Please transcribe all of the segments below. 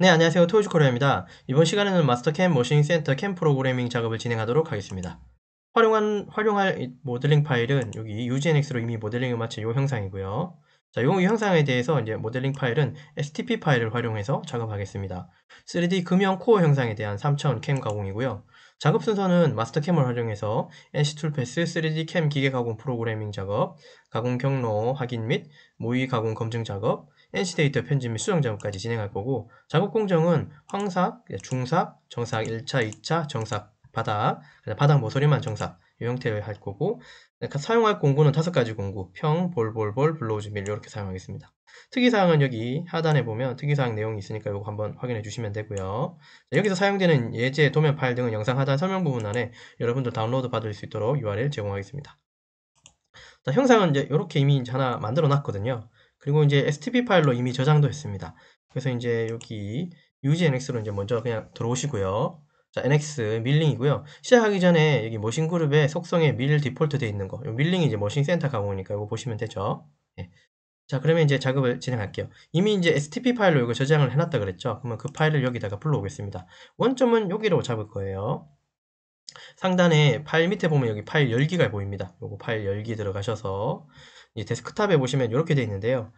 네, 안녕하세요. 토요즈코리아입니다. 이번 시간에는 마스터캠 머신 센터 캠 프로그래밍 작업을 진행하도록 하겠습니다. 활용할 이 모델링 파일은 여기 UGNX로 이미 모델링을 마친 이 형상이고요. 자, 이 형상에 대해서 이제 모델링 파일은 STP 파일을 활용해서 작업하겠습니다. 3D 금형 코어 형상에 대한 3000 캠 가공이고요. 작업 순서는 마스터캠을 활용해서 NC 툴패스 3D 캠 기계 가공 프로그래밍 작업, 가공 경로 확인 및 모의 가공 검증 작업, NC 데이터 편집 및 수정 작업까지 진행할 거고, 작업 공정은 황삭, 중삭, 정삭 1차, 2차, 정삭, 바닥, 바닥 모서리만 정삭 이 형태를 할 거고, 사용할 공구는 5가지 공구, 평, 볼볼볼, 블로우즈 밀 이렇게 사용하겠습니다. 특이사항은 여기 하단에 보면 특이사항 내용이 있으니까 이거 한번 확인해 주시면 되고요. 자, 여기서 사용되는 예제, 도면 파일 등은 영상 하단 설명 부분 안에 여러분들 다운로드 받을 수 있도록 URL 제공하겠습니다. 자, 형상은 이제 이렇게 이미 하나 만들어 놨거든요. 그리고 이제 STP 파일로 이미 저장도 했습니다. 그래서 이제 여기 UGNX로 이제 먼저 그냥 들어오시고요. 자, NX 밀링이고요. 시작하기 전에 여기 머신 그룹에 속성에 밀 디폴트 되어 있는 거. 이 밀링이 이제 머신 센터 가공이니까 이거 보시면 되죠. 예. 자, 그러면 이제 작업을 진행할게요. 이미 이제 STP 파일로 이거 저장을 해놨다 그랬죠. 그러면 그 파일을 여기다가 불러오겠습니다. 원점은 여기로 잡을 거예요. 상단에 파일 밑에 보면 여기 파일 열기가 보입니다. 요거 파일 열기 들어가셔서 이 데스크탑에 보시면 이렇게 되어 있는데요.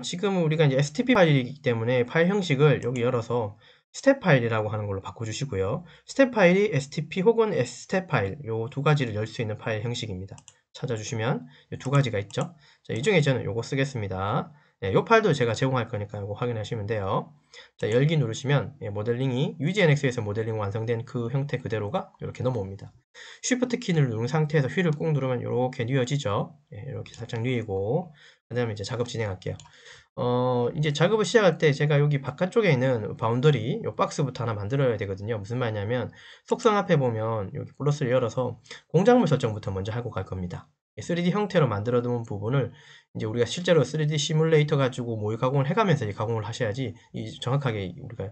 지금 우리가 이제 STP 파일이기 때문에 파일 형식을 여기 열어서 스텝 파일이라고 하는 걸로 바꿔주시고요. 스텝 파일이 STP 혹은 S텝 파일 요 두 가지를 열 수 있는 파일 형식입니다. 찾아주시면 이 두 가지가 있죠. 자, 이 중에 저는 요거 쓰겠습니다. 네, 요 파일도 제가 제공할 거니까 요거 확인하시면 돼요. 자, 열기 누르시면 모델링이 UGNX에서 모델링 완성된 그 형태 그대로가 이렇게 넘어옵니다. Shift 키를 누른 상태에서 휠을 꾹 누르면 이렇게 뉘어지죠. 이렇게 살짝 뉘이고 그 다음에 이제 작업 진행할게요. 이제 작업을 시작할 때 제가 여기 바깥쪽에 있는 바운더리 요 박스부터 하나 만들어야 되거든요. 무슨 말이냐면 속성 앞에 보면 여기 플러스를 열어서 공작물 설정부터 먼저 하고 갈 겁니다. 3D 형태로 만들어 두은 부분을 이제 우리가 실제로 3D 시뮬레이터 가지고 모의 가공을 해가면서 이 가공을 하셔야지 정확하게 우리가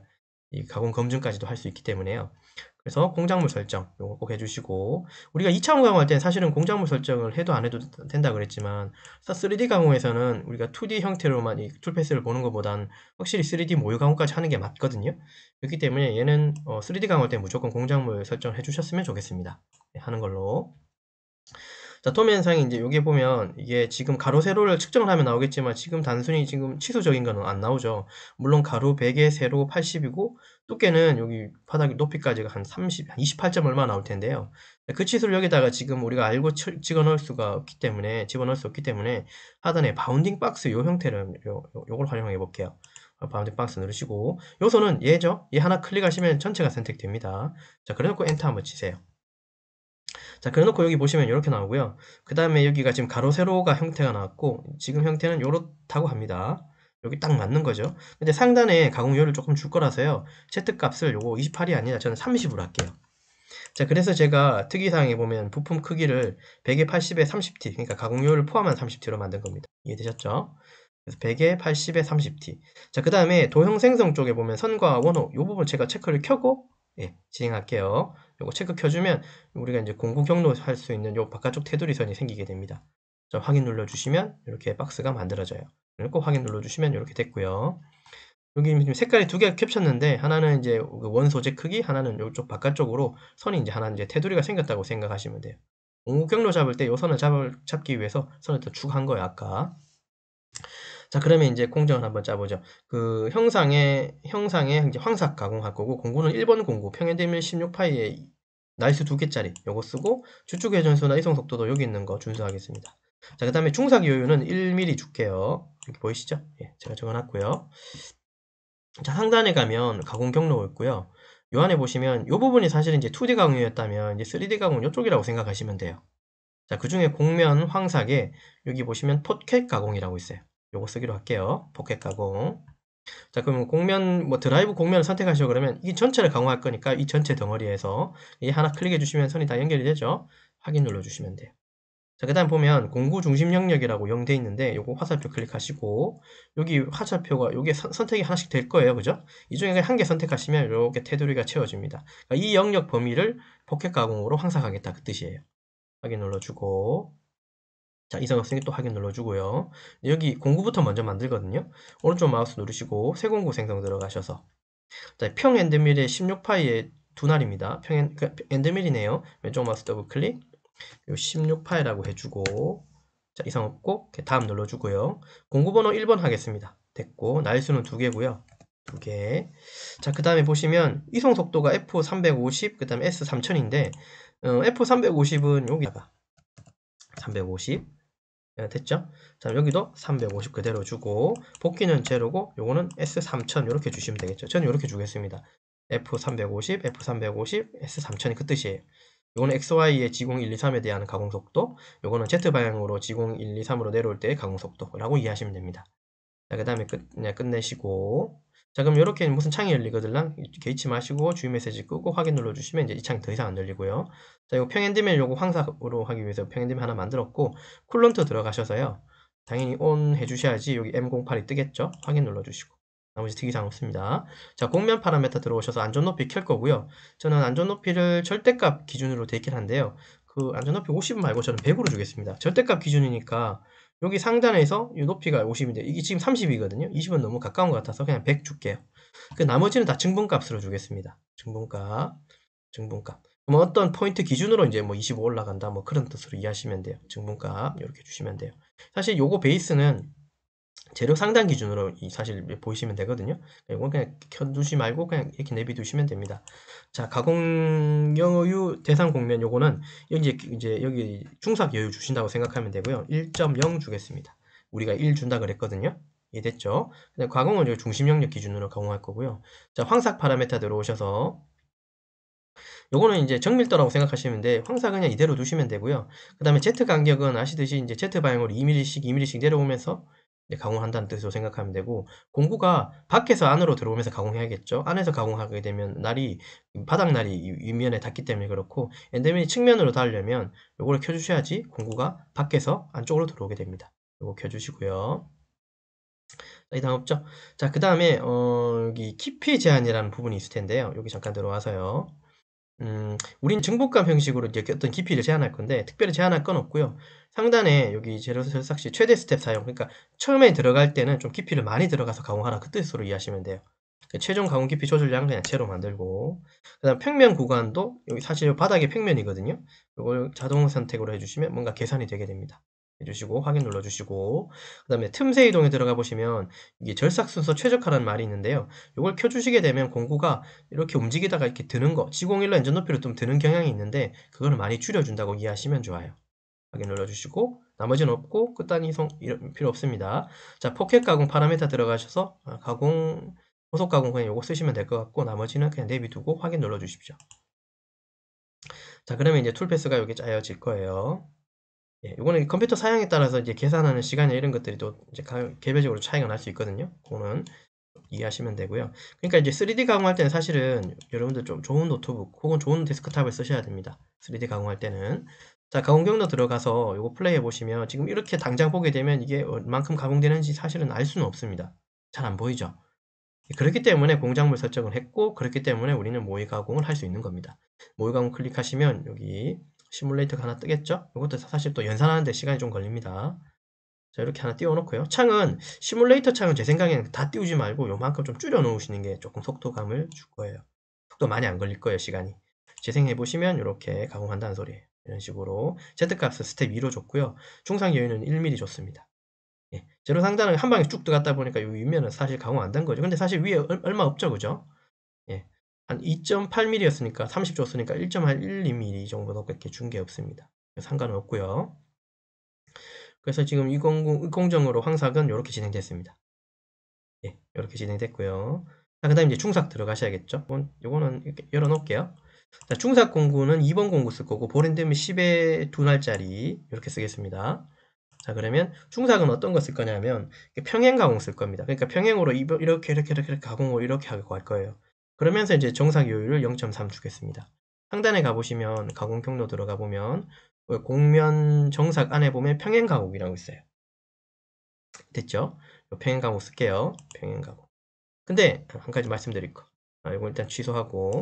이 가공 검증까지도 할 수 있기 때문에요. 그래서 공작물 설정 요거 꼭 해주시고, 우리가 2차원 가공할 때는 사실은 공작물 설정을 해도 안 해도 된다 그랬지만 3D 가공에서는 우리가 2D 형태로만 이 툴패스를 보는 것보단 확실히 3D 모의 가공까지 하는 게 맞거든요. 그렇기 때문에 얘는 3D 가공할 때 무조건 공작물 설정을 해주셨으면 좋겠습니다. 네, 하는 걸로. 자, 도면상에 이제 여기 보면 이게 지금 가로 세로를 측정을 하면 나오겠지만 지금 단순히 지금 치수적인 거는 안 나오죠. 물론 가로 100에 세로 80이고 두께는 여기 바닥 높이까지가 한 28점 얼마 나올 텐데요. 그 치수를 여기다가 지금 우리가 알고 집어넣을 수 없기 때문에 하단에 바운딩 박스 요 형태를 요걸 활용해 볼게요. 바운딩 박스 누르시고 요소는 얘죠. 얘 하나 클릭하시면 전체가 선택됩니다. 자, 그래놓고 엔터 한번 치세요. 자, 그래놓고 여기 보시면 이렇게 나오고요. 그 다음에 여기가 지금 가로 세로가 형태가 나왔고 지금 형태는 이렇다고 합니다. 여기 딱 맞는 거죠. 근데 상단에 가공률을 조금 줄 거라서요. Z 값을 요거 28이 아니라 저는 30으로 할게요. 자, 그래서 제가 특이사항에 보면 부품 크기를 100에 80에 30T, 그러니까 가공률을 포함한 30T로 만든 겁니다. 이해되셨죠? 그래서 100에 80에 30T. 자, 그 다음에 도형 생성 쪽에 보면 선과 원호, 이 부분 제가 체크를 켜고 진행할게요. 요거 체크 켜주면 우리가 이제 공구 경로 할 수 있는 요 바깥쪽 테두리 선이 생기게 됩니다. 자, 확인 눌러주시면 이렇게 박스가 만들어져요. 꼭 확인 눌러주시면 이렇게 됐고요. 여기 지금 색깔이 두 개가 겹쳤는데 하나는 이제 원 소재 크기, 하나는 이쪽 바깥쪽으로 선이 이제 하나 이제 테두리가 생겼다고 생각하시면 돼요. 공구 경로 잡을 때 요 선을 잡기 위해서 선을 더 축 한 거예요, 아까. 자, 그러면 이제 공정을 한번 짜보죠. 그 형상에 이제 황삭 가공할 거고, 공구는 1번 공구, 평행대밀 16파이에 날수 2개짜리 요거 쓰고, 주축 회전수나 이송 속도도 여기 있는 거 준수하겠습니다. 자, 그 다음에 중삭 요율은 1mm 줄게요. 이렇게 보이시죠? 예, 제가 적어놨고요. 자, 상단에 가면 가공 경로가 있고요. 요 안에 보시면 요 부분이 사실 이제 2D 가공이었다면 이제 3D 가공 요쪽이라고 생각하시면 돼요. 자, 그 중에 곡면 황삭에 여기 보시면 포켓 가공이라고 있어요. 요거 쓰기로 할게요. 포켓 가공. 자, 그러면 곡면, 드라이브 곡면을 선택하시고 그러면 이 전체를 가공할 거니까 이 전체 덩어리에서 이 하나 클릭해 주시면 선이 다 연결이 되죠. 확인 눌러 주시면 돼요. 자, 그 다음 보면 공구 중심 영역이라고 0 돼 있는데 요거 화살표 클릭하시고 여기 화살표가 요게 선택이 하나씩 될 거예요. 그죠? 이 중에 한 개 선택하시면 이렇게 테두리가 채워집니다. 그러니까 이 영역 범위를 포켓 가공으로 황삭하겠다 그 뜻이에요. 확인 눌러주고, 자, 이상 없으니 또 확인 눌러주고요. 여기 공구부터 먼저 만들거든요. 오른쪽 마우스 누르시고 새 공구 생성 들어가셔서 자, 평 엔드밀의 16파이의 두 날입니다. 엔드밀이네요. 왼쪽 마우스 더블 클릭. 16파이라고 해주고, 자, 이상 없고, 다음 눌러주고요. 공구번호 1번 하겠습니다. 됐고, 날수는 2개고요. 2개. 자, 그 다음에 보시면, 이송 속도가 F350, 그 다음에 S3000인데, F350은 여기다가, 350. 됐죠? 자, 여기도 350 그대로 주고, 복귀는 제로고, 요거는 S3000 이렇게 주시면 되겠죠. 저는 이렇게 주겠습니다. F350, F350, S3000이 그 뜻이에요. 요거는 XY의 G0123에 대한 가공 속도, 요거는 Z방향으로 G0123으로 내려올 때의 가공 속도라고 이해하시면 됩니다. 자, 그 다음에 그냥 끝내시고, 자, 그럼 이렇게 무슨 창이 열리거든요. 개의치 마시고 주의 메시지 끄고 확인 눌러주시면 이제 이 창이 더 이상 안 열리고요. 자, 이거 평엔드밀 요거 황사로 하기 위해서 평엔드밀 하나 만들었고, 쿨런트 들어가셔서요. 당연히 온 해주셔야지 여기 M08이 뜨겠죠. 확인 눌러주시고. 나머지 특이사항 없습니다. 자, 공면 파라메터 들어오셔서 안전높이 켤 거고요. 저는 안전높이를 절대값 기준으로 되긴 한데요. 그 안전높이 50 말고 저는 100으로 주겠습니다. 절대값 기준이니까 여기 상단에서 이 높이가 50인데 이게 지금 30이거든요. 20은 너무 가까운 것 같아서 그냥 100 줄게요. 그 나머지는 다 증분값으로 주겠습니다. 증분값. 그럼 어떤 포인트 기준으로 이제 뭐 25 올라간다 뭐 그런 뜻으로 이해하시면 돼요. 증분값 이렇게 주시면 돼요. 사실 요거 베이스는 재료 상단 기준으로 사실 보시면 되거든요. 이건 그냥 켜두시 말고 그냥 이렇게 내비두시면 됩니다. 자, 가공 여유 대상 공면 요거는 이제 여기 중삭 여유 주신다고 생각하면 되고요. 1.0 주겠습니다. 우리가 1 준다 그랬거든요. 이해됐죠? 근데 가공은 중심 영역 기준으로 가공할 거고요. 자, 황삭 파라메타 들어오셔서 요거는 이제 정밀도라고 생각하시면 돼. 황사 그냥 이대로 두시면 되고요. 그 다음에 Z 간격은 아시듯이 이제 Z 방향으로 2mm씩 2mm씩 내려오면서 가공한다는 뜻으로 생각하면 되고, 공구가 밖에서 안으로 들어오면서 가공해야겠죠. 안에서 가공하게 되면 바닥날이 윗면에 닿기 때문에 그렇고, 엔더밀이 측면으로 닿으려면 요거를 켜주셔야지 공구가 밖에서 안쪽으로 들어오게 됩니다. 요거 켜주시고요. 이 다음 없죠? 자, 그 다음에 여기 키피 제한이라는 부분이 있을 텐데요. 여기 잠깐 들어와서요. 우린 증폭감 형식으로 이제 어떤 깊이를 제한할 건데, 특별히 제한할 건 없고요. 상단에 여기 재료 설삭시 최대 스텝 사용, 그러니까 처음에 들어갈 때는 좀 깊이를 많이 들어가서 가공하라 그 뜻으로 이해하시면 돼요. 최종 가공 깊이 조절량 그냥 제로 만들고, 그 다음 평면 구간도 여기 사실 바닥이 평면이거든요. 이걸 자동 선택으로 해주시면 뭔가 계산이 되게 됩니다. 해주시고 확인 눌러주시고, 그 다음에 틈새 이동에 들어가 보시면 이게 절삭 순서 최적화라는 말이 있는데요. 이걸 켜주시게 되면 공구가 이렇게 움직이다가 이렇게 드는 거, G01로 엔진 높이로 좀 드는 경향이 있는데 그거를 많이 줄여준다고 이해하시면 좋아요. 확인 눌러주시고, 나머지는 없고 끝단위 필요 없습니다. 자, 포켓 가공 파라메타 들어가셔서 가공 고속 가공 그냥 요거 쓰시면 될 것 같고, 나머지는 그냥 내비두고 확인 눌러주십시오. 자, 그러면 이제 툴패스가 여기 짜여질 거예요. 예, 이거는 컴퓨터 사양에 따라서 이제 계산하는 시간이나 이런 것들이 또 이제 개별적으로 차이가 날 수 있거든요. 그거는 이해하시면 되고요. 그러니까 이제 3D 가공할 때는 사실은 여러분들 좀 좋은 노트북 혹은 좋은 데스크탑을 쓰셔야 됩니다. 3D 가공할 때는. 자, 가공 경로 들어가서 이거 플레이해 보시면 지금 이렇게 당장 보게 되면 이게 얼만큼 가공되는지 사실은 알 수는 없습니다. 잘 안 보이죠? 그렇기 때문에 공작물 설정을 했고, 그렇기 때문에 우리는 모의 가공을 할 수 있는 겁니다. 모의 가공 클릭하시면 여기 시뮬레이터가 하나 뜨겠죠? 이것도 사실 또 연산하는데 시간이 좀 걸립니다. 자, 이렇게 하나 띄워놓고요. 창은, 시뮬레이터 창은 제 생각에는 다 띄우지 말고 요만큼 좀 줄여 놓으시는 게 조금 속도감을 줄 거예요. 속도 많이 안 걸릴 거예요, 시간이. 재생해보시면 이렇게 가공한다는 소리예요. 이런 식으로. Z값은 스텝 2로 줬고요. 중상 여유는 1mm 줬습니다. 예. 제로 상단은 한 방에 쭉 들어갔다 보니까 이 윗면은 사실 가공 안 된 거죠. 근데 사실 위에 얼마 없죠, 그죠? 예. 한 2.8mm였으니까 30 줬으니까 1.12mm 정도 밖에 준 게 없습니다. 상관은 없고요. 그래서 지금 20정으로 황삭은 이렇게 진행됐습니다. 예, 이렇게 진행됐고요. 자, 그 다음 이제 중삭 들어가셔야겠죠? 요거는 이렇게 열어놓을게요. 자, 중삭 공구는 2번 공구 쓸 거고, 보랜드면 10의 2날짜리 이렇게 쓰겠습니다. 자, 그러면 중삭은 어떤 거 쓸 거냐면 평행 가공 쓸 겁니다. 그러니까 평행으로 이렇게 가공을 이렇게 하고 갈 거예요. 그러면서 이제 정삭 요율을 0.3 주겠습니다. 상단에 가보시면 가공 경로 들어가 보면 공면 정삭 안에 보면 평행 가공이라고 있어요. 됐죠? 평행 가공 쓸게요. 평행 가공. 근데 한 가지 말씀드릴 거. 이거 일단 취소하고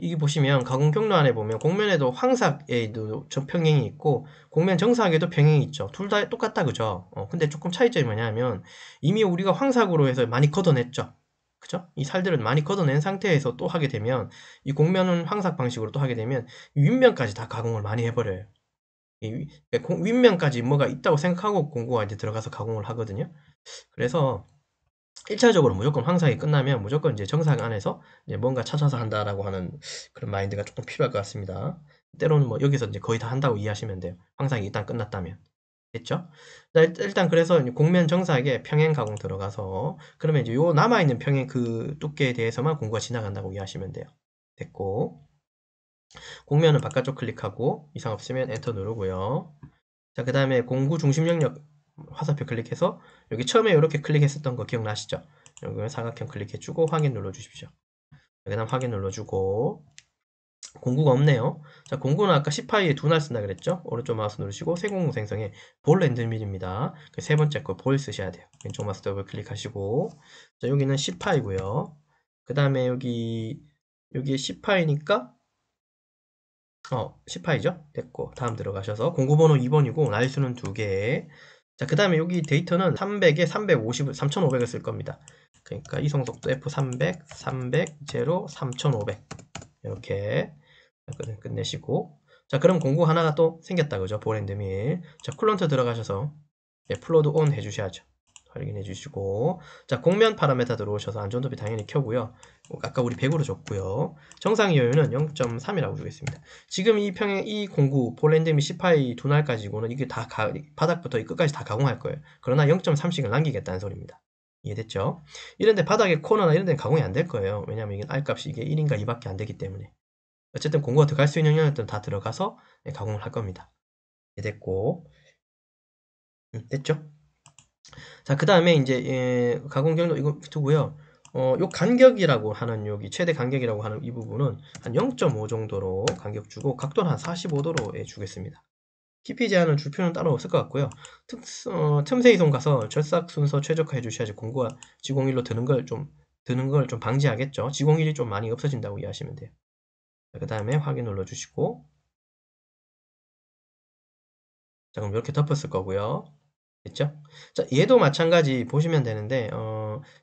이게 보시면 가공 경로 안에 보면 곡면에도 황삭에도 평행이 있고 곡면 정삭에도 평행이 있죠. 둘 다 똑같다 그죠? 근데 조금 차이점이 뭐냐면 이미 우리가 황삭으로 해서 많이 걷어냈죠. 그죠? 이 살들을 많이 걷어낸 상태에서 또 하게 되면 이 곡면은 황삭 방식으로 또 하게 되면 윗면까지 다 가공을 많이 해버려요. 윗면까지 뭐가 있다고 생각하고 공구가 이제 들어가서 가공을 하거든요. 그래서 1차적으로 무조건 황삭이 끝나면 무조건 이제 정삭 안에서 이제 뭔가 찾아서 한다라고 하는 그런 마인드가 조금 필요할 것 같습니다. 때로는 뭐 여기서 이제 거의 다 한다고 이해하시면 돼요. 황삭이 일단 끝났다면. 됐죠? 자, 일단 그래서 이제 곡면 정삭에 평행 가공 들어가서 그러면 이제 요 남아있는 평행 그 두께에 대해서만 공구가 지나간다고 이해하시면 돼요. 됐고. 곡면은 바깥쪽 클릭하고 이상 없으면 엔터 누르고요. 자, 그 다음에 공구 중심 영역 화살표 클릭해서 여기 처음에 이렇게 클릭했었던 거 기억나시죠? 여기 사각형 클릭해주고 확인 눌러주십시오. 그 다음 확인 눌러주고 공구가 없네요. 자, 공구는 아까 10파이에 두 날 쓴다 그랬죠? 오른쪽 마우스 누르시고 새 공구 생성에 볼 랜드밀입니다. 세 번째 거 볼 쓰셔야 돼요. 왼쪽 마우스 더블 클릭하시고 자, 여기는 10파이고요. 그 다음에 여기에 10파이니까 10파이죠? 됐고 다음 들어가셔서 공구번호 2번이고 날수는 2개. 자, 그 다음에 여기 데이터는 300에 350을 3500을 쓸 겁니다. 그러니까 이송속도 F300, 300, 0, 3500 이렇게 끝내시고 자, 그럼 공구 하나가 또 생겼다 그죠? 보랜드밀. 자, 쿨런트 들어가셔서 플로드 온 해주셔야죠. 확인해 주시고 자, 곡면 파라메타 들어오셔서 안전도피 당연히 켜고요. 아까 우리 100으로 줬고요. 정상 여유는 0.3이라고 주겠습니다. 지금 이 평행 이 공구 폴랜드 및 시파이 두 날 가지고는 이게 다 바닥부터 이 끝까지 다 가공할 거예요. 그러나 0.3씩을 남기겠다는 소리입니다. 이해됐죠? 이런데 바닥에 코너나 이런 데는 가공이 안 될 거예요. 왜냐면 이게 R값이 이게 1인가 2밖에 안 되기 때문에. 어쨌든 공구가 들어갈 수 있는 영역들은 다 들어가서 가공을 할 겁니다. 이해됐고 됐죠? 자, 그 다음에 이제 가공 경로 이거 두고요. 요 간격이라고 하는 여기 최대 간격이라고 하는 이 부분은 한 0.5 정도로 간격 주고 각도는 한 45도로 주겠습니다. 깊이 제한을 줄 필요는 따로 없을 것 같고요. 틈새 이동 가서 절삭 순서 최적화해 주셔야지 공구가 지공일로 드는 걸 좀 방지하겠죠. 지공일이 좀 많이 없어진다고 이해하시면 돼요. 그 다음에 확인 눌러주시고 자, 그럼 이렇게 덮었을 거고요. 됐죠? 자, 얘도 마찬가지 보시면 되는데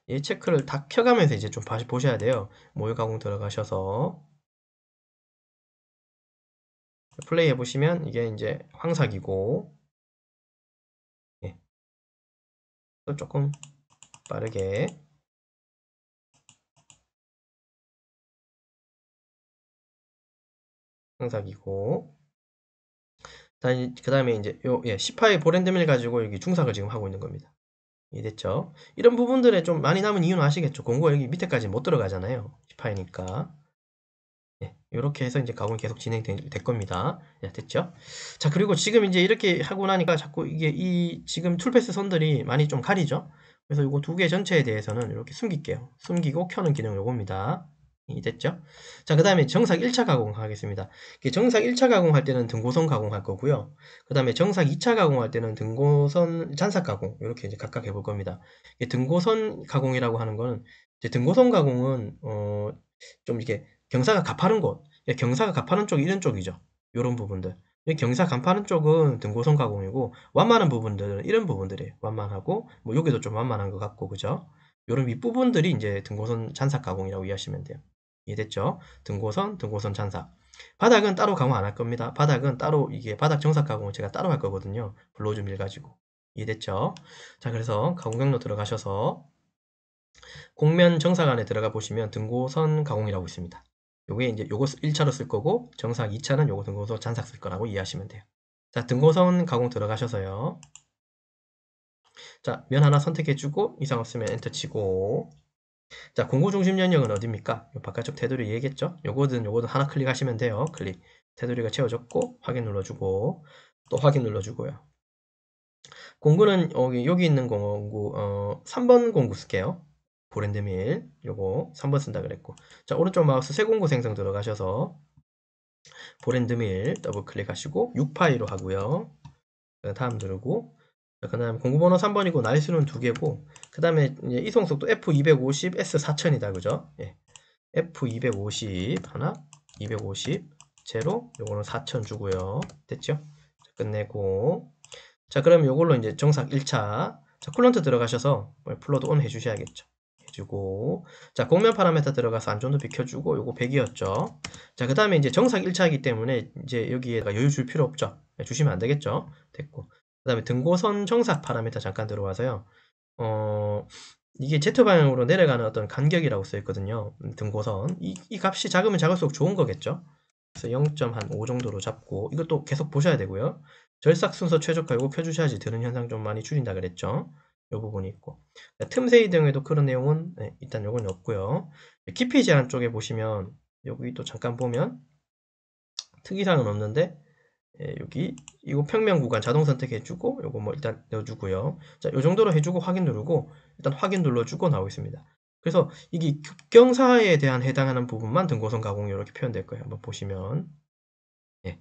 얘 체크를 다 켜가면서 이제 좀 다시 보셔야 돼요. 모의 가공 들어가셔서 플레이 해보시면 이게 이제 황삭이고 예. 또 조금 빠르게 황삭이고 그 다음에 이제 요 10파이 보랜드밀 가지고 여기 중삭을 지금 하고 있는 겁니다. 이해됐죠? 이런 부분들에 좀 많이 남은 이유는 아시겠죠? 공구가 여기 밑에까지 못 들어가잖아요. 10파이니까. 예, 이렇게 해서 이제 가공이 계속 진행될 겁니다. 예, 됐죠? 자, 그리고 지금 이제 이렇게 하고 나니까 자꾸 이게 지금 툴패스 선들이 많이 좀 가리죠? 그래서 이거 두 개 전체에 대해서는 이렇게 숨길게요. 숨기고 켜는 기능 요겁니다. 됐죠? 자, 그 다음에 정삭 1차 가공 하겠습니다. 정삭 1차 가공할 때는 등고선 가공할 거고요. 그 다음에 정삭 2차 가공할 때는 등고선 잔삭 가공 이렇게 이제 각각 해볼 겁니다. 등고선 가공이라고 하는 거는 이제 등고선 가공은 좀 이렇게 경사가 가파른 곳, 경사가 가파른 쪽 이런 쪽이죠. 이런 부분들. 경사 가파른 쪽은 등고선 가공이고 완만한 부분들은 이런 부분들이에요. 완만하고 뭐 여기도 좀 완만한 것 같고 그죠? 이런 윗부분들이 이제 등고선 잔삭 가공이라고 이해하시면 돼요. 이해됐죠? 등고선 잔삭. 바닥은 따로 가공 안 할 겁니다. 바닥은 따로 이게 바닥 정삭 가공을 제가 따로 할 거거든요. 블로즈 밀 가지고. 이해됐죠? 자, 그래서 가공 경로 들어가셔서 곡면 정삭 안에 들어가 보시면 등고선 가공이라고 있습니다. 요게 이제 요거 1차로 쓸 거고 정삭 2차는 요거 등고선 잔삭 쓸 거라고 이해하시면 돼요. 자, 등고선 가공 들어가셔서요. 자, 면 하나 선택해주고 이상 없으면 엔터 치고 자, 공구 중심 영역은 어디입니까? 요 바깥쪽 테두리 얘기했죠? 요거든 하나 클릭하시면 돼요. 클릭. 테두리가 채워졌고 확인 눌러주고 또 확인 눌러주고요. 공구는 여기 있는 공구 3번 공구 쓸게요. 보랜드밀 요거 3번 쓴다 그랬고 자, 오른쪽 마우스 새 공구 생성 들어가셔서 보랜드밀 더블 클릭하시고 6파이로 하고요. 다음 누르고 그 다음에 공구번호 3번이고 날수는 2개고 그 다음에 이송속도 F250 S4000이다 그죠? 예. F250 하나 250 제로, 요거는 4000 주고요. 됐죠? 자, 끝내고. 자, 그럼 요걸로 이제 정삭 1차. 자, 쿨런트 들어가셔서 플로드 온 해주셔야겠죠. 해주고. 자, 공면 파라메터 들어가서 안전도 비켜주고, 요거 100이었죠. 자, 그 다음에 이제 정삭 1차이기 때문에 이제 여기에다가 여유 줄 필요 없죠. 주시면 안 되겠죠. 됐고. 그 다음에 등고선 정삭 파라메터 잠깐 들어와서요. 어, 이게 Z방향으로 내려가는 어떤 간격이라고 써 있거든요. 등고선. 이 값이 작으면 작을수록 좋은 거겠죠. 그래서 0.5 정도로 잡고, 이것도 계속 보셔야 되고요. 절삭 순서 최적화 이거 켜주셔야지 드는 현상 좀 많이 줄인다 그랬죠. 이 부분이 있고. 틈새 이동에도 그런 내용은 일단 요건 없고요. 깊이 제한 쪽에 보시면 여기 또 잠깐 보면 특이사항은 없는데 여기 이거 평면 구간 자동 선택해주고 요거 뭐 일단 넣어주고요. 자, 요 정도로 해주고 확인 누르고 일단 확인 눌러주고 나오겠습니다. 그래서 이게 급경사에 대한 해당하는 부분만 등고선 가공이 이렇게 표현될 거예요. 한번 보시면 예,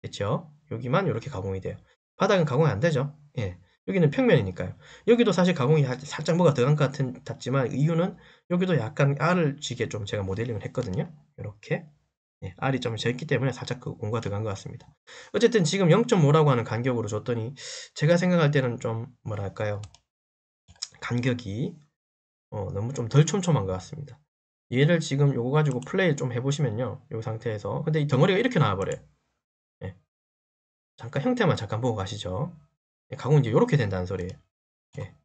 됐죠? 여기만 이렇게 가공이 돼요. 바닥은 가공이 안 되죠? 예, 여기는 평면이니까요. 여기도 사실 가공이 살짝 뭐가 들어간 것 같지만 이유는 여기도 약간 R을 지게 좀 제가 모델링을 했거든요. 이렇게 R이 좀 적기 때문에 살짝 그 공구가 들어간 것 같습니다. 어쨌든 지금 0.5라고 하는 간격으로 줬더니 제가 생각할 때는 좀 뭐랄까요, 간격이 너무 좀 덜 촘촘한 것 같습니다. 얘를 지금 요거 가지고 플레이를 좀 해보시면요, 이 상태에서 근데 이 덩어리가 이렇게 나와버려요. 예, 잠깐 형태만 잠깐 보고 가시죠. 가공 이제 이렇게 된다는 소리예요. 예.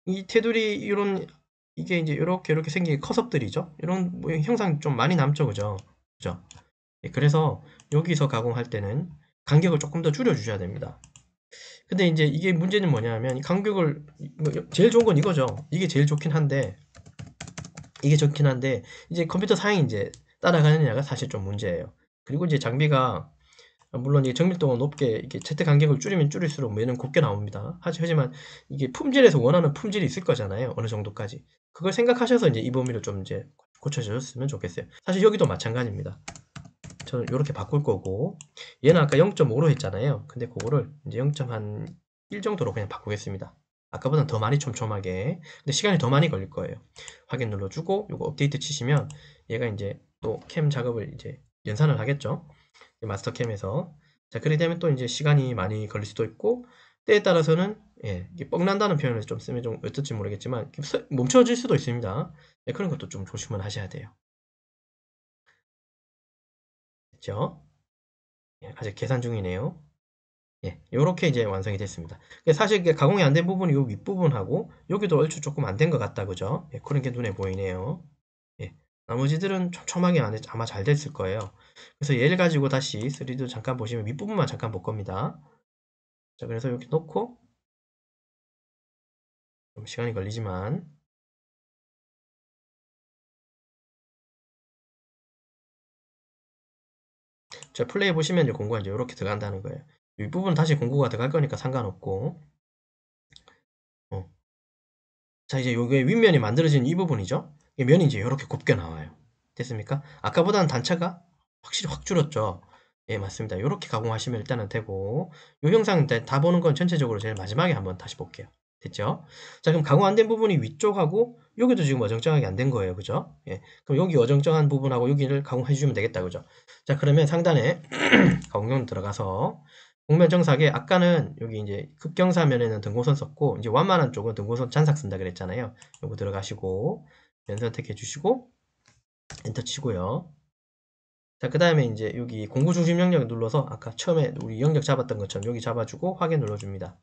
이 테두리 이런 이게 이제 이렇게 생긴 커섭들이죠. 이런 뭐 형상 좀 많이 남죠, 그죠? 그죠? 예, 그래서 여기서 가공할 때는 간격을 조금 더 줄여 주셔야 됩니다. 근데 이제 이게 문제는 뭐냐면 이 간격을 제일 좋은 건 이거죠. 이게 제일 좋긴 한데 이제 컴퓨터 사양이 이제 따라가느냐가 사실 좀 문제예요. 그리고 이제 장비가 물론 이게 정밀도가 높게 이게 Z 간격을 줄이면 줄일수록 얘는 곱게 나옵니다. 하지만 이게 품질에서 원하는 품질이 있을 거잖아요. 어느 정도까지. 그걸 생각하셔서 이제 이 범위를 좀 이제 고쳐주셨으면 좋겠어요. 사실 여기도 마찬가지입니다. 저는 이렇게 바꿀 거고 얘는 아까 0.5로 했잖아요. 근데 그거를 이제 0.1 정도로 그냥 바꾸겠습니다. 아까보다는 더 많이 촘촘하게. 근데 시간이 더 많이 걸릴 거예요. 확인 눌러주고 이거 업데이트 치시면 얘가 이제 또 캠 작업을 이제 연산을 하겠죠. 마스터 캠에서. 자, 그렇게 되면 또 이제 시간이 많이 걸릴 수도 있고 때에 따라서는 이게 뻑난다는 표현을 좀 쓰면 좀 어떨지 모르겠지만 멈춰질 수도 있습니다. 그런 것도 좀 조심을 하셔야 돼요. 됐죠? 아직 계산 중이네요. 요렇게 이제 완성이 됐습니다. 사실 이게 가공이 안 된 부분이 요 윗부분하고 여기도 얼추 조금 안 된 것 같다, 그죠? 그런 게 눈에 보이네요. 나머지들은 촘촘하게 아마 잘 됐을 거예요. 그래서 얘를 가지고 다시 3D 잠깐 보시면 윗부분만 잠깐 볼 겁니다. 자, 그래서 이렇게 놓고 좀 시간이 걸리지만 자, 플레이 보시면 이제 공구가 이제 이렇게 들어간다는 거예요. 윗부분 다시 공구가 들어갈 거니까 상관없고 어. 자, 이제 요게 윗면이 만들어진 이 부분이죠. 이 면이 이제 이렇게 곱게 나와요. 됐습니까? 아까보다는 단차가 확실히 확 줄었죠. 예, 맞습니다. 이렇게 가공하시면 일단은 되고 이 영상 다 보는 건 전체적으로 제일 마지막에 한번 다시 볼게요. 됐죠? 자, 그럼 가공 안 된 부분이 위쪽하고 여기도 지금 어정쩡하게 안 된 거예요. 그죠? 예. 그럼 여기 어정쩡한 부분하고 여기를 가공해 주면 되겠다. 그죠? 자, 그러면 상단에 가공용 들어가서 곡면 정삭에 아까는 여기 이제 급경사면에는 등고선 썼고 이제 완만한 쪽은 등고선 잔삭 쓴다 그랬잖아요. 요거 들어가시고 면 선택해 주시고 엔터 치고요. 자, 그 다음에 이제 여기 공구 중심 영역 눌러서 아까 처음에 우리 영역 잡았던 것처럼 여기 잡아주고 확인 눌러줍니다.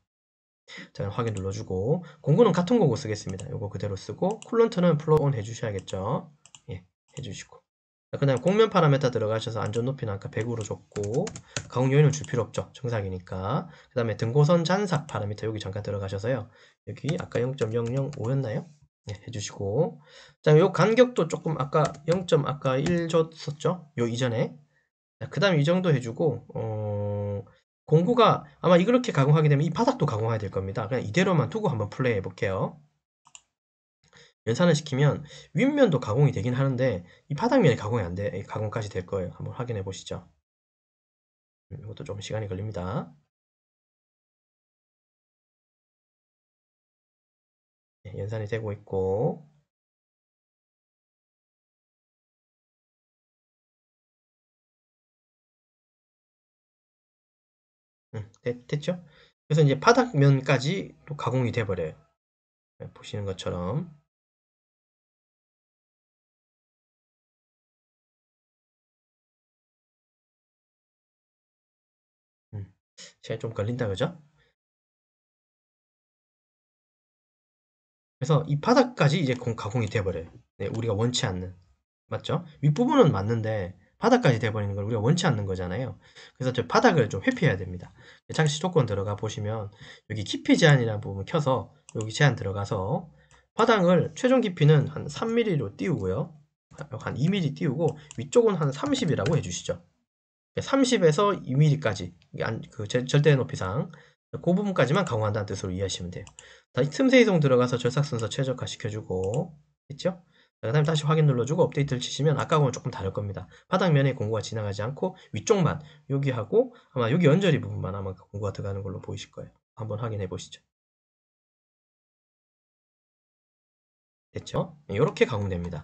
자, 확인 눌러주고 공구는 같은 공구 쓰겠습니다. 요거 그대로 쓰고 쿨런트는 플러그 온 해주셔야겠죠. 예, 해주시고 그 다음에 곡면 파라메터 들어가셔서 안전 높이는 아까 100으로 줬고 가공 요인을 줄 필요 없죠. 정삭이니까. 그 다음에 등고선 잔삭 파라미터 여기 잠깐 들어가셔서요. 여기 아까 0.005였나요? 네, 해주시고 자, 요 간격도 조금 아까 0. 아까 1 줬었죠? 요 이전에 그 다음에 이 정도 해주고 공구가 아마 이렇게 가공하게 되면 이 바닥도 가공해야 될 겁니다. 그냥 이대로만 두고 한번 플레이 해볼게요. 연산을 시키면 윗면도 가공이 되긴 하는데 이 바닥면이 가공이 안 돼. 가공까지 될 거예요. 한번 확인해 보시죠. 이것도 좀 시간이 걸립니다. 연산이 되고 있고 됐죠? 그래서 이제 바닥면까지 또 가공이 돼버려요. 보시는 것처럼. 시간이 좀 걸린다, 그죠? 그래서 이 바닥까지 이제 가공이 돼버려요. 네, 우리가 원치 않는. 맞죠? 윗부분은 맞는데 바닥까지 돼버리는 걸 우리가 원치 않는 거잖아요. 그래서 저 바닥을 좀 회피해야 됩니다. 장치 조건 들어가 보시면 여기 깊이 제한이라는 부분 켜서 여기 제한 들어가서 바닥을 최종 깊이는 한 3mm로 띄우고요. 한 2mm 띄우고 위쪽은 한 30이라고 해주시죠. 30에서 2mm까지 그 절대 높이상 그 부분까지만 가공한다는 뜻으로 이해하시면 돼요. 다시 틈새 이동 들어가서 절삭 순서 최적화 시켜주고 있죠? 그 다음에 다시 확인 눌러주고 업데이트를 치시면 아까하고는 조금 다를 겁니다. 바닥면에 공구가 지나가지 않고 위쪽만 여기하고 아마 여기 연저리 부분만 아마 공구가 들어가는 걸로 보이실 거예요. 한번 확인해 보시죠. 됐죠? 이렇게 가공됩니다.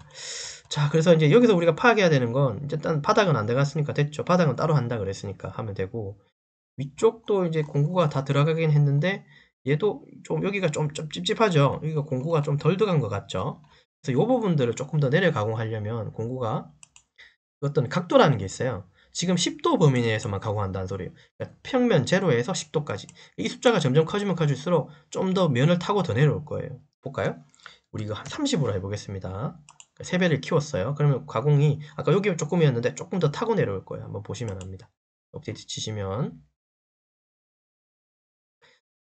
자, 그래서 이제 여기서 우리가 파악해야 되는 건 일단 바닥은 안 들어갔으니까 됐죠. 바닥은 따로 한다 그랬으니까 하면 되고 위쪽도 이제 공구가 다 들어가긴 했는데 얘도 좀 여기가 좀 찝찝하죠. 여기가 공구가 좀 덜 들어간 것 같죠. 그래서 이 부분들을 조금 더 내려 가공하려면 공구가 어떤 각도라는 게 있어요. 지금 10도 범위 내에서만 가공한다는 소리예요. 그러니까 평면 제로에서 10도까지. 이 숫자가 점점 커지면 커질수록 좀 더 면을 타고 더 내려올 거예요. 볼까요? 우리 이거 한 30으로 해보겠습니다. 3배를 키웠어요. 그러면 가공이 아까 여기 조금이었는데 조금 더 타고 내려올 거예요. 한번 보시면 합니다. 업데이트 치시면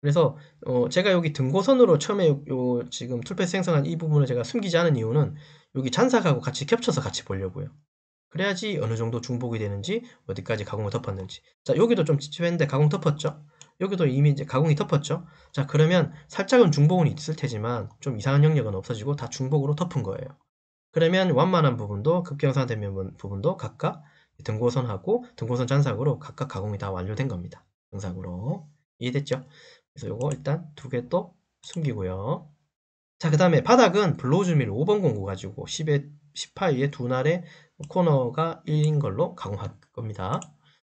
그래서 제가 여기 등고선으로 처음에 지금 툴패스 생성한 이 부분을 제가 숨기지 않은 이유는 여기 잔삭하고 같이 겹쳐서 같이 보려고요. 그래야지 어느 정도 중복이 되는지 어디까지 가공을 덮었는지. 자, 여기도 좀 찝찝했는데 가공 덮었죠? 여기도 이미 이제 가공이 덮었죠? 자, 그러면 살짝은 중복은 있을 테지만 좀 이상한 영역은 없어지고 다 중복으로 덮은 거예요. 그러면 완만한 부분도 급경사된 부분도 각각 등고선하고 등고선 잔삭으로 각각 가공이 다 완료된 겁니다. 영상으로 이해됐죠? 그래서 요거 일단 두 개 또 숨기고요. 자, 그 다음에 바닥은 블로우즈밀 5번 공구 가지고 10에 18에 두 날에 코너가 1인 걸로 가공할 겁니다.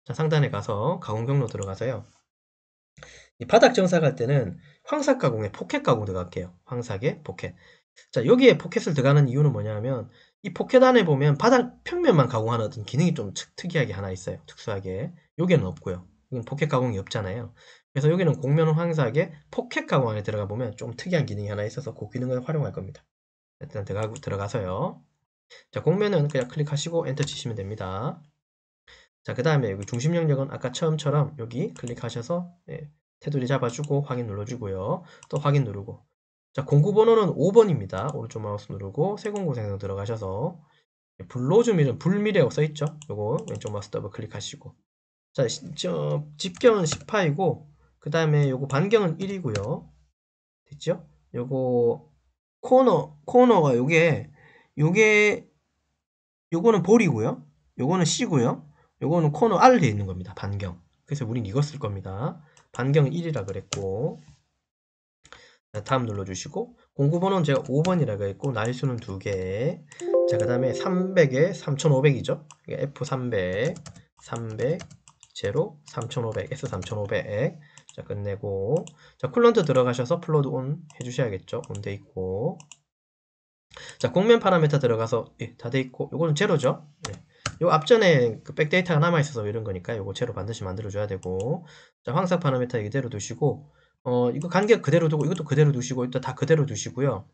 자, 상단에 가서 가공 경로 들어가서요. 이 바닥 정삭할 때는 황삭 가공에 포켓 가공 들어갈게요. 황삭에 포켓. 자, 여기에 포켓을 들어가는 이유는 뭐냐면 이 포켓 안에 보면 바닥 평면만 가공하는 어떤 기능이 좀 특이하게 하나 있어요. 특수하게. 여기는 없고요. 여기는 포켓 가공이 없잖아요. 그래서 여기는 공면 황삭에 포켓 가공 안에 들어가 보면 좀 특이한 기능이 하나 있어서 그 기능을 활용할 겁니다. 일단 들어가서요. 자, 공면은 그냥 클릭하시고 엔터 치시면 됩니다. 자, 그 다음에 여기 중심 영역은 아까 처음처럼 여기 클릭하셔서 테두리 잡아주고 확인 눌러주고요. 또 확인 누르고. 자, 공구 번호는 5번입니다. 오른쪽 마우스 누르고 새 공구 생성 들어가셔서 블로즈밀은 불밀이라고 써있죠. 요거 왼쪽 마우스 더블 클릭하시고. 자, 집경은 18이고 그 다음에 요거 반경은 1이고요. 됐죠? 요거 코너가 요거는 볼이고요. 요거는 C고요. 요거는 코너 R 돼 있는 겁니다. 반경. 그래서 우린 이거 쓸 겁니다. 반경 1이라 그랬고. 자, 다음 눌러주시고 공구번호는 제가 5번이라고 했고 날수는 2개. 자, 그 다음에 300에 3500이죠. F300, 300, 0, 3500, S3500. 자, 끝내고 자, 쿨런트 들어가셔서 플로드 온 해주셔야겠죠. 온 돼 있고. 자, 공면 파라미터 들어가서 다 돼 있고 요거는 제로죠. 요 앞전에 그 백데이터가 남아있어서 이런 거니까 요거 제로 반드시 만들어줘야 되고. 자, 황삭 파라미터 이대로 두시고 이거 간격 그대로 두고 이것도 그대로 두시고 이것도 다 그대로 두시고요.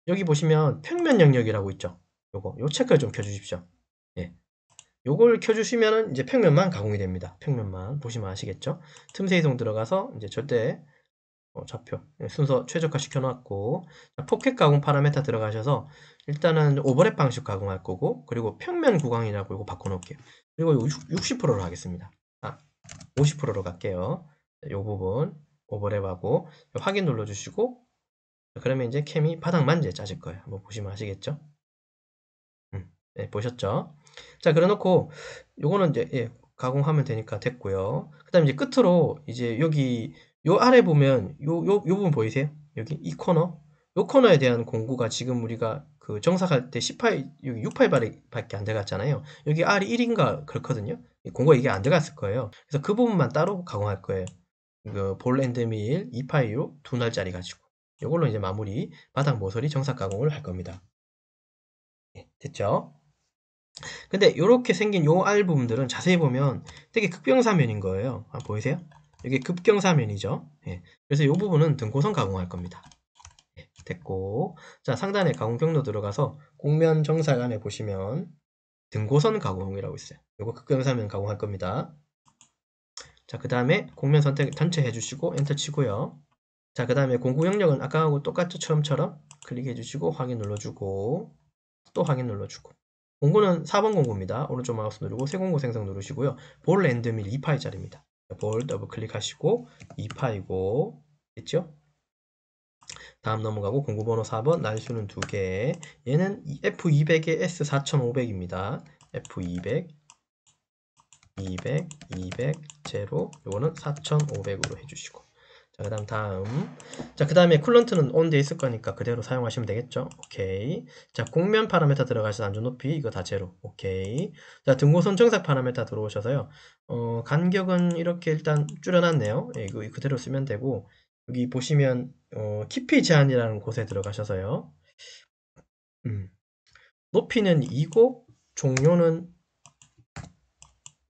여기 보시면 평면 영역이라고 있죠. 요 체크를 좀 켜주십시오. 예. 요걸 켜주시면은 이제 평면만 가공이 됩니다. 평면만 보시면 아시겠죠? 틈새 이동 들어가서 이제 절대 좌표 순서 최적화 시켜놨고 포켓 가공 파라메타 들어가셔서 일단은 오버랩 방식 가공할 거고 그리고 평면 구강이라고 이거 바꿔놓을게요. 그리고 60%로 하겠습니다. 50%로 갈게요. 이 부분 오버랩하고 확인 눌러주시고 그러면 이제 캠이 바닥만 이제 짜질 거예요. 한번 보시면 아시겠죠? 네, 보셨죠? 자, 그래놓고 요거는 이제 가공하면 되니까 됐고요. 그 다음에 이제 끝으로 이제 여기 요 아래 보면 요 부분 보이세요? 여기 이 코너 요 코너에 대한 공구가 지금 우리가 그 정삭할 때 18, 여기 68밖에 안 들어갔잖아요. 여기 R이 1인가 그렇거든요. 공구가 이게 안 들어갔을 거예요. 그래서 그 부분만 따로 가공할 거예요. 그 볼앤드밀 2파이로 2날짜리 가지고 이걸로 이제 마무리 바닥 모서리 정삭 가공을 할 겁니다. 예, 됐죠? 근데 이렇게 생긴 요 알 부분들은 자세히 보면 되게 극병사면인 거예요. 보이세요? 이게 급경사면이죠. 예, 그래서 이 부분은 등고선 가공할 겁니다. 예, 됐고, 자 상단에 가공 경로 들어가서 곡면 정삭 안에 보시면 등고선 가공이라고 있어요. 이거 극경사면 가공할 겁니다. 자, 그 다음에 곡면 선택 전체 해주시고 엔터 치고요. 자, 그 다음에 공구 영역은 아까하고 똑같죠? 처럼처럼 클릭해 주시고 확인 눌러주고 또 확인 눌러주고 공구는 4번 공구입니다. 오른쪽 마우스 누르고 새 공구 생성 누르시고요. 볼 랜드밀 2파이짜리입니다. 볼 더블 클릭하시고 2파이고 됐죠? 다음 넘어가고 공구 번호 4번 날수는 2개 얘는 F200에 S4500입니다. F200 200, 200, 0 요거는 4500으로 해주시고 자, 그 다음 자, 그 다음에 쿨런트는 온 돼 있을 거니까 그대로 사용하시면 되겠죠. 오케이. 자, 곡면 파라메터 들어가셔서 안전 높이 이거 다 제로. 오케이. 자, 등고선 정삭 파라메터 들어오셔서요. 간격은 이렇게 일단 줄여놨네요. 예, 이거 그대로 쓰면 되고 여기 보시면 깊이 제한이라는 곳에 들어가셔서요. 높이는 2고 종료는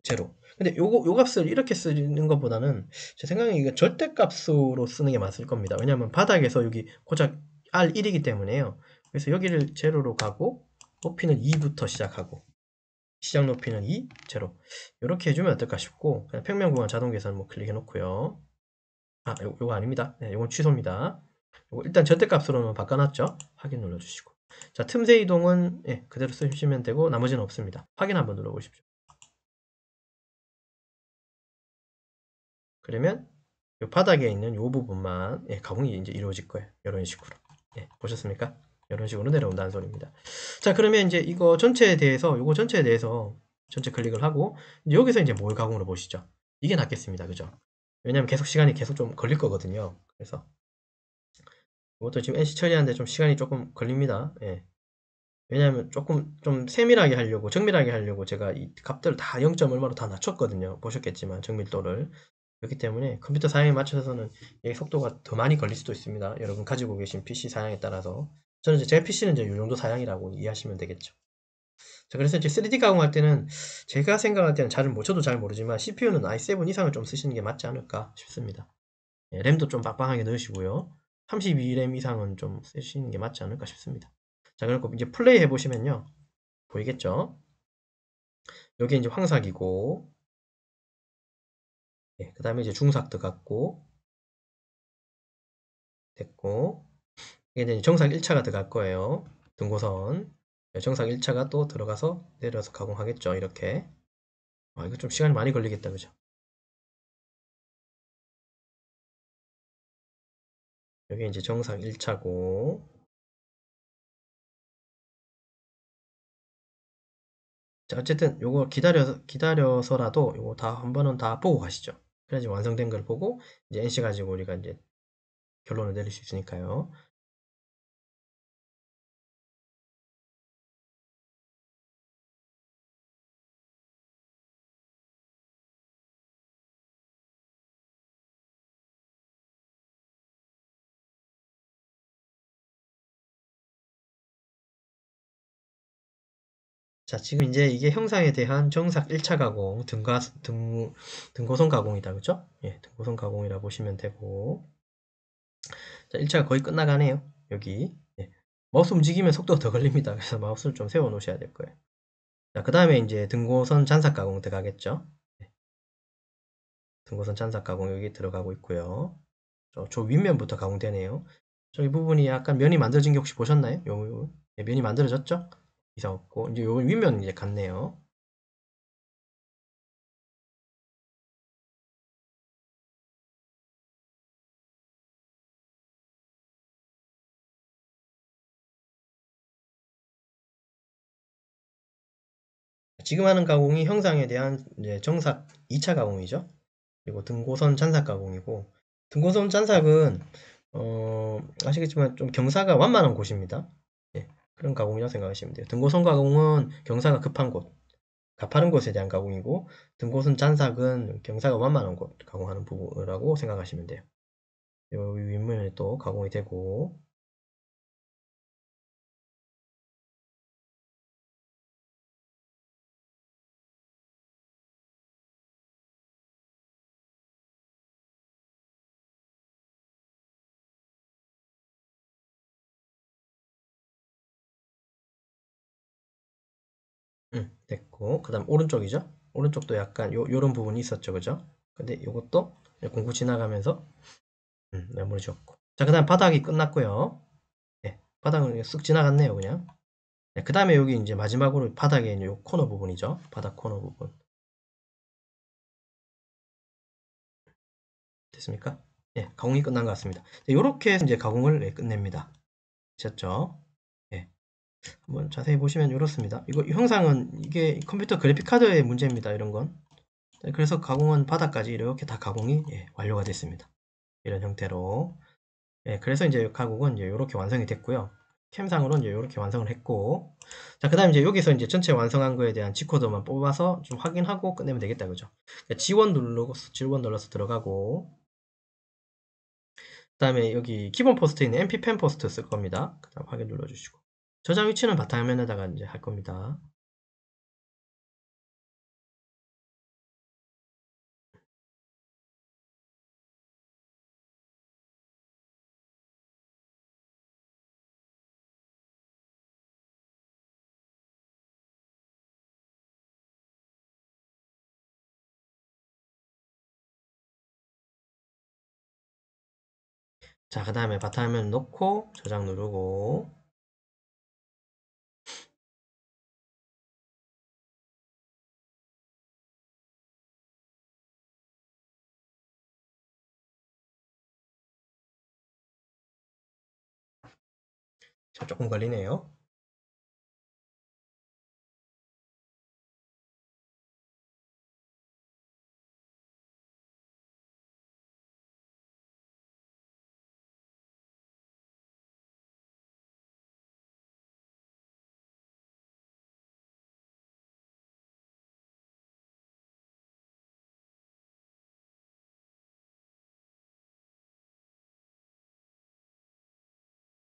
제로. 근데 요 값을 이렇게 쓰는 것보다는 제 생각에 이거 절대값으로 쓰는 게 맞을 겁니다. 왜냐면 바닥에서 여기 고작 R1이기 때문에요. 그래서 여기를 제로로 가고 높이는 2부터 시작하고 시작 높이는 2, 제로. 이렇게 해주면 어떨까 싶고 그냥 평면 구간 자동 계산 뭐 클릭해 놓고요. 아, 요거 아닙니다. 네, 요건 취소입니다. 요거 일단 절대값으로는 바꿔놨죠. 확인 눌러주시고. 자, 틈새 이동은 예, 그대로 쓰시면 되고 나머지는 없습니다. 확인 한번 눌러보십시오. 그러면 이 바닥에 있는 이 부분만 예, 가공이 이제 이루어질 거예요. 이런 식으로. 예, 보셨습니까? 이런 식으로 내려온다는 소리입니다. 자, 그러면 이제 이거 전체에 대해서 요거 전체에 대해서 전체 클릭을 하고 이제 여기서 이제 뭘 가공으로 보시죠. 이게 낫겠습니다. 그죠? 왜냐면 계속 시간이 계속 좀 걸릴 거거든요. 그래서 이것도 지금 NC 처리하는데 좀 시간이 조금 걸립니다. 예. 왜냐하면 조금 좀 세밀하게 하려고 정밀하게 하려고 제가 이 값들을 다 0. 얼마로 다 낮췄거든요. 보셨겠지만 정밀도를 그렇기 때문에 컴퓨터 사양에 맞춰서는 이 속도가 더 많이 걸릴 수도 있습니다. 여러분 가지고 계신 PC 사양에 따라서 저는 이제 제 PC는 이제 이 정도 사양이라고 이해하시면 되겠죠. 자, 그래서 이제 3D 가공할 때는 제가 생각할 때는 저도 잘 모르지만 CPU는 i7 이상을 좀 쓰시는 게 맞지 않을까 싶습니다. 예, 램도 좀 빡빡하게 넣으시고요. 32램 이상은 좀 쓰시는 게 맞지 않을까 싶습니다. 자, 그리고 이제 플레이 해보시면요. 보이겠죠? 여기 이제 황삭이고, 예, 그 다음에 이제 중삭 들어갔고, 됐고, 이게 이제 정삭 1차가 들어갈 거예요. 등고선. 네, 정삭 1차가 또 들어가서 내려서 가공하겠죠. 이렇게. 아, 이거 좀 시간이 많이 걸리겠다. 그죠? 여기 이제 정삭 1차고, 자, 어쨌든 요거 기다려서라도 요거 다 한 번은 다 보고 가시죠. 그래야지 완성된 걸 보고 이제 NC 가지고 우리가 이제 결론을 내릴 수 있으니까요. 자, 지금 이제 이게 형상에 대한 정삭 1차 가공, 등고선 가공이다. 그죠? 예, 등고선 가공이라 보시면 되고. 자, 1차가 거의 끝나가네요. 여기. 예. 마우스 움직이면 속도가 더 걸립니다. 그래서 마우스를 좀 세워 놓으셔야 될 거예요. 자, 그 다음에 이제 등고선 잔삭 가공 들어가겠죠? 예. 등고선 잔삭 가공 여기 들어가고 있고요. 저 윗면부터 가공되네요. 저기 부분이 약간 면이 만들어진 게 혹시 보셨나요? 예, 면이 만들어졌죠? 이상 없고. 이제 요 윗면 이제 갔네요. 지금 하는 가공이 형상에 대한 이제 정삭 2차 가공이죠. 그리고 등고선 잔삭 가공이고 등고선 잔삭은 아시겠지만 좀 경사가 완만한 곳입니다. 예, 그런 가공이라고 생각하시면 돼요. 등고선 가공은 경사가 급한 곳. 가파른 곳에 대한 가공이고 등곳은 잔삭은 경사가 완만한 곳 가공하는 부분이라고 생각하시면 돼요. 이 윗면에 또 가공이 되고 됐고 그 다음 오른쪽이죠. 오른쪽도 약간 요런 부분이 있었죠. 그죠? 근데 요것도 공구 지나가면서 마무리 지었고 자, 그 다음 바닥이 끝났고요. 네, 바닥은 쓱 지나갔네요. 그냥 네, 그 다음에 여기 이제 마지막으로 바닥에 있는 요 코너 부분이죠. 바닥 코너 부분 됐습니까? 네, 가공이 끝난 것 같습니다. 이렇게 이제 가공을 끝냅니다. 되셨죠? 네, 한번 자세히 보시면 이렇습니다. 이거 형상은 이게 컴퓨터 그래픽 카드의 문제입니다. 이런 건. 네, 그래서 가공은 바닥까지 이렇게 다 가공이 완료가 됐습니다. 이런 형태로. 그래서 이제 가공은 이제 이렇게 완성이 됐고요. 캠상으로는 이제 이렇게 완성을 했고, 자, 그 다음 이제 여기서 이제 전체 완성한 거에 대한 G코드만 뽑아서 좀 확인하고 끝내면 되겠다, 그죠? 지원 눌러서 들어가고, 그 다음에 여기 기본 포스트에 있는 MP 펜 포스트 쓸 겁니다. 그 다음 확인 눌러주시고. 저장 위치는 바탕화면에다가 이제 할 겁니다. 자, 그 다음에 바탕화면 놓고 저장 누르고, 자, 조금 걸리네요.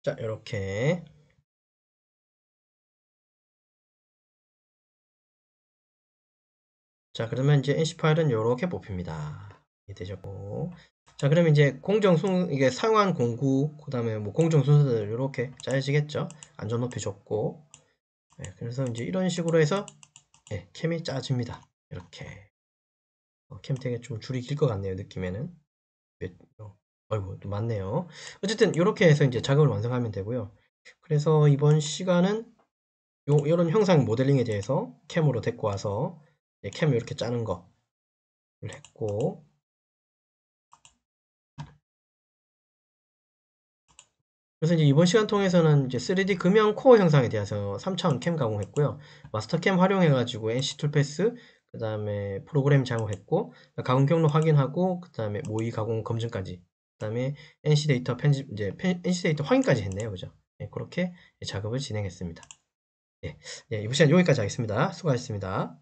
자, 이렇게. 자, 그러면 이제 NC 파일은 이렇게 뽑힙니다. 되셨고. 자, 그러면 이제 이게 상환 공구, 그 다음에 뭐 공정 순서들 이렇게 짜여지겠죠? 안전 높이 줬고. 그래서 이제 이런 식으로 해서 캠이 짜집니다. 이렇게. 캠 되게 좀 줄이 길 것 같네요, 느낌에는. 아이고, 또 많네요. 어쨌든 이렇게 해서 이제 작업을 완성하면 되고요. 그래서 이번 시간은 요런 형상 모델링에 대해서 캠으로 데리고 와서 캠 이렇게 짜는 거를 했고, 그래서 이제 이번 시간 통해서는 이제 3D 금형 코어 형상에 대해서 3차원 캠 가공했고요. 마스터캠 활용해가지고 NC 툴패스, 그 다음에 프로그램 작업했고, 가공 경로 확인하고, 그 다음에 모의 가공 검증까지, 그 다음에 NC 데이터 편집, NC 데이터 확인까지 했네요. 그죠? 그렇게 작업을 진행했습니다. 이번 시간 여기까지 하겠습니다. 수고하셨습니다.